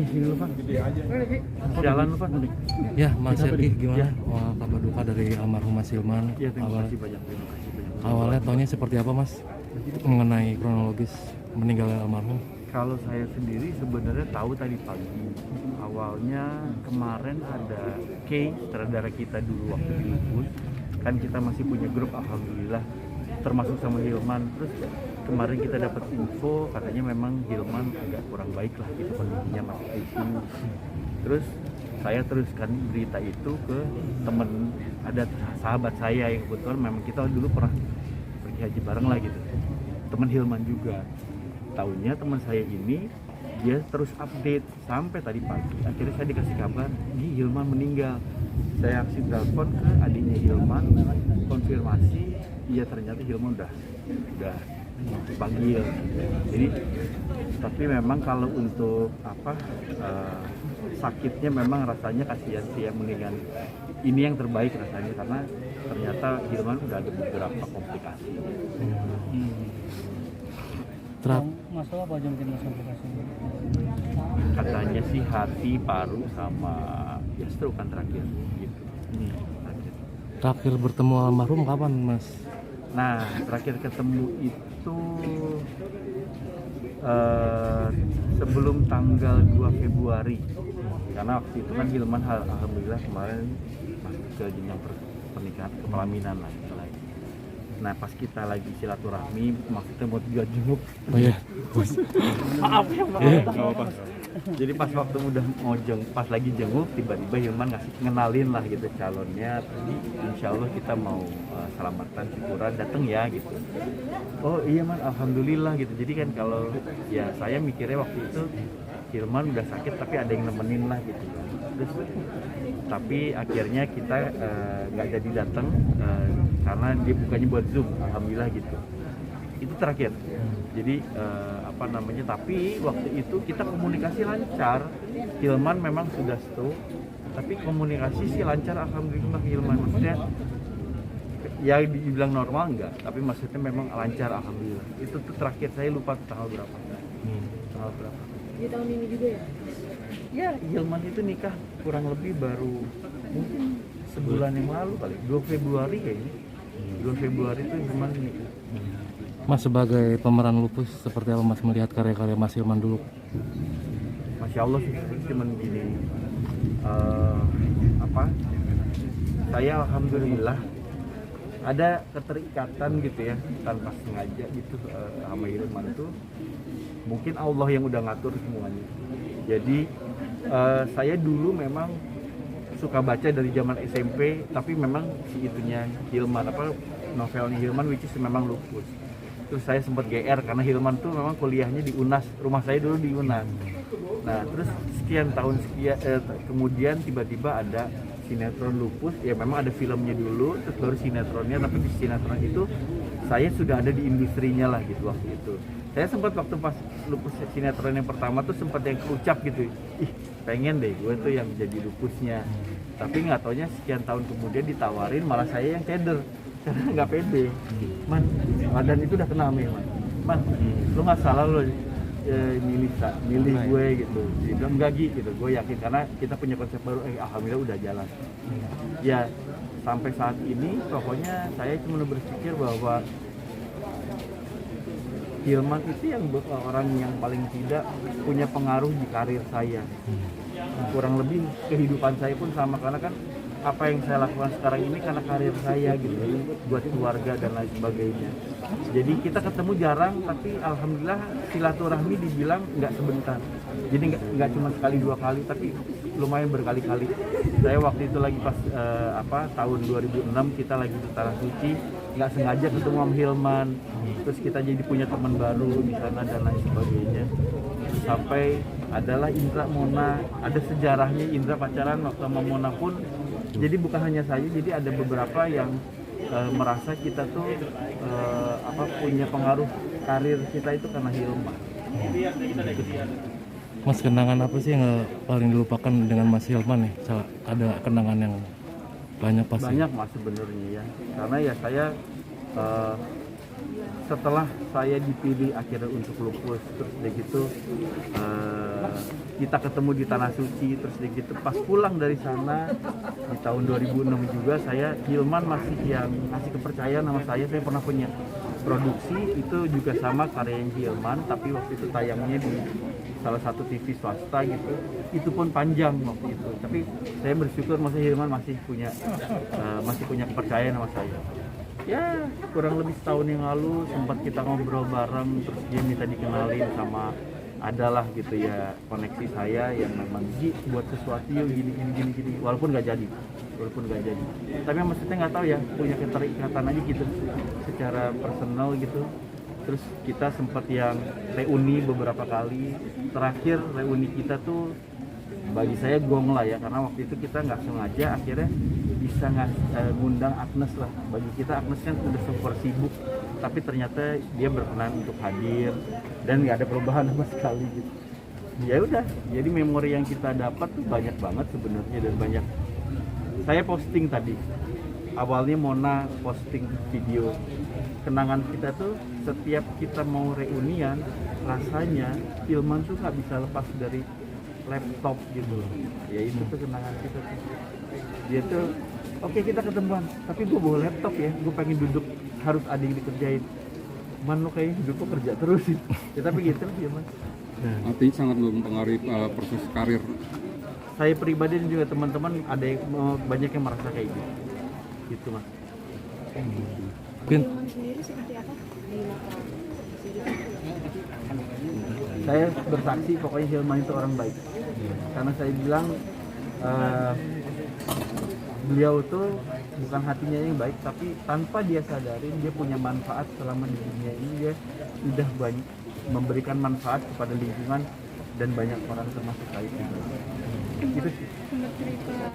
Nih sini lu Pak. Jalan lu Pak. Ya, Mas Kenapa Sergi nih? gimana? Ya. Wah, kabar duka dari almarhum Mas Hilman. Ya terima Awal, kasih banyak. Terima kasih banyak. awalnya taunya seperti apa Mas? Mengenai kronologis meninggalnya almarhum. Kalau saya sendiri sebenarnya tahu tadi pagi. Awalnya kemarin ada Kay, saudara kita dulu waktu di Lupus. Kan kita masih punya grup, alhamdulillah, termasuk sama Hilman. Terus kemarin kita dapat info katanya memang Hilman agak kurang baik lah gitu, kondisinya masih ICU. Terus saya teruskan berita itu ke temen, ada sahabat saya yang kebetulan memang kita dulu pernah pergi haji bareng lah gitu, teman Hilman juga. Tahunya teman saya ini dia terus update sampai tadi pagi. Akhirnya saya dikasih kabar, Hilman meninggal. Saya aksi telepon ke adiknya Hilman, konfirmasi, iya ternyata Hilman udah dipanggil. Jadi tapi memang kalau untuk sakitnya memang rasanya kasihan sih ya, mendingan ini yang terbaik rasanya karena ternyata Hilman udah ada beberapa komplikasi. Masalah apa aja mungkin komplikasi? Katanya sih hati, paru, sama ya stroke kan terakhir gitu. Terakhir bertemu almarhum kapan Mas? Nah, terakhir ketemu itu sebelum tanggal 2 Februari. Karena waktu itu kan Hilman alhamdulillah kemarin masuk ke jenjang pernikahan, kepelaminan lah. Nah, pas kita lagi silaturahmi, maksudnya mau juga jenguk. Oh iya. Maaf ya, apa. Jadi pas waktu udah mau pas lagi jenguk, tiba-tiba Hilman ngenalin lah gitu calonnya. Tadi insya Allah kita mau selamatan syukuran, dateng ya gitu. Oh iya Man, alhamdulillah gitu. Jadi kan kalau ya saya mikirnya waktu itu Hilman udah sakit tapi ada yang nemenin lah gitu. Terus tapi akhirnya kita nggak jadi datang karena dia bukannya buat Zoom, alhamdulillah gitu. Itu terakhir. Jadi tapi waktu itu kita komunikasi lancar. Hilman memang sudah stroke, tapi komunikasi sih lancar, alhamdulillah. Hilman maksudnya ya dibilang normal enggak, tapi maksudnya memang lancar, alhamdulillah. Itu tuh terakhir, saya lupa tanggal berapa. Tanggal berapa? Di tahun ini juga ya? Ya, Hilman itu nikah kurang lebih baru mungkin sebulan yang lalu kali, 2 Februari kayaknya. 2 Februari itu Hilman nikah. Mas sebagai pemeran lupus seperti apa Mas melihat karya-karya Mas Hilman dulu? Masya Allah sih, cuman gini, saya alhamdulillah ada keterikatan gitu ya, tanpa sengaja gitu sama Hilman itu. Mungkin Allah yang udah ngatur semuanya. Jadi saya dulu memang suka baca dari zaman SMP, tapi memang si itunya Hilman, novelnya Hilman which is memang lupus. Terus saya sempat GR karena Hilman tuh memang kuliahnya di UNAS, rumah saya dulu di UNAS. Nah terus sekian tahun kemudian tiba-tiba ada sinetron lupus, ya memang ada filmnya dulu, terus baru sinetronnya, tapi di sinetron itu saya sudah ada di industrinya lah gitu waktu itu. Saya sempat waktu pas lupus sinetron yang pertama tuh sempat yang kerucap gitu, pengen deh gue tuh yang jadi lupusnya. Tapi nggak taunya sekian tahun kemudian ditawarin, malah saya yang keder karena nggak pede. Man, Madan itu udah kenal nih Man, lu nggak salah lo milih gue gitu. Dia bilang enggak gitu, gue yakin karena kita punya konsep baru, alhamdulillah udah jalan. Ya sampai saat ini pokoknya saya cuma berpikir bahwa Hilman itu yang orang yang paling tidak punya pengaruh di karir saya. Kurang lebih kehidupan saya pun sama, karena kan apa yang saya lakukan sekarang ini karena karir saya gitu, buat keluarga dan lain sebagainya. Jadi kita ketemu jarang, tapi alhamdulillah silaturahmi dibilang nggak sebentar. Jadi nggak cuma sekali dua kali, tapi lumayan berkali-kali. Saya waktu itu lagi pas tahun 2006 kita lagi di Tanah Suci, nggak sengaja ketemu sama Hilman. Terus kita jadi punya teman baru di sana dan lain sebagainya. Sampai adalah Indra Mona, ada sejarahnya Indra pacaran waktu sama Mona pun. Jadi bukan hanya saya, jadi ada beberapa yang merasa kita tuh punya pengaruh karir kita itu karena Hilman. Mas, kenangan apa sih yang paling dilupakan dengan Mas Hilman nih? Ada kenangan yang banyak pasti? Banyak Mas sebenarnya ya, karena ya saya setelah saya dipilih akhirnya untuk lupus, terus udah gitu kita ketemu di Tanah Suci, terus udah gitu pas pulang dari sana di tahun 2006 juga Hilman masih yang ngasih kepercayaan sama saya pernah punya produksi itu juga sama karyanya Hilman, tapi waktu itu tayangnya di salah satu TV swasta gitu, itu pun panjang waktu itu, tapi saya bersyukur masih Hilman masih punya kepercayaan sama saya. Ya kurang lebih setahun yang lalu sempat kita ngobrol bareng, terus dia minta dikenalin sama adalah gitu ya koneksi saya yang memang buat sesuatu yuk gini, walaupun nggak jadi, tapi maksudnya nggak tahu ya, punya keterikatan aja gitu secara personal gitu. Terus kita sempat yang reuni beberapa kali, terakhir reuni kita tuh bagi saya gong lah ya, karena waktu itu kita nggak sengaja akhirnya bisa ngundang Agnes lah. Bagi kita Agnes kan udah super sibuk, tapi ternyata dia berkenan untuk hadir dan nggak ada perubahan sama sekali gitu. Ya udah, jadi memori yang kita dapat tuh banyak banget sebenarnya, dan banyak. Saya posting tadi, awalnya Mona posting video kenangan kita tuh setiap kita mau reunian, rasanya Hilman tuh nggak bisa lepas dari laptop gitu. Ya itu tuh kenangan kita tuh. Dia tuh oke, kita ketemuan, tapi gue bawa laptop ya, gue pengen duduk, harus ada yang dikerjain. Man, lo kayaknya hidup lo kerja terus sih. Ya tapi gitu ya mas. Artinya sangat mempengaruhi proses karir. Saya pribadi dan juga teman-teman ada yang banyak yang merasa kayak gitu. Gitu mas. Mungkin sendiri seperti apa? Saya bersaksi pokoknya Hilman itu orang baik. Karena saya bilang beliau tuh bukan hatinya yang baik, tapi tanpa dia sadarin dia punya manfaat selama di dunia ini. Dia sudah banyak memberikan manfaat kepada lingkungan dan banyak orang termasuk saya juga. Gitu sih.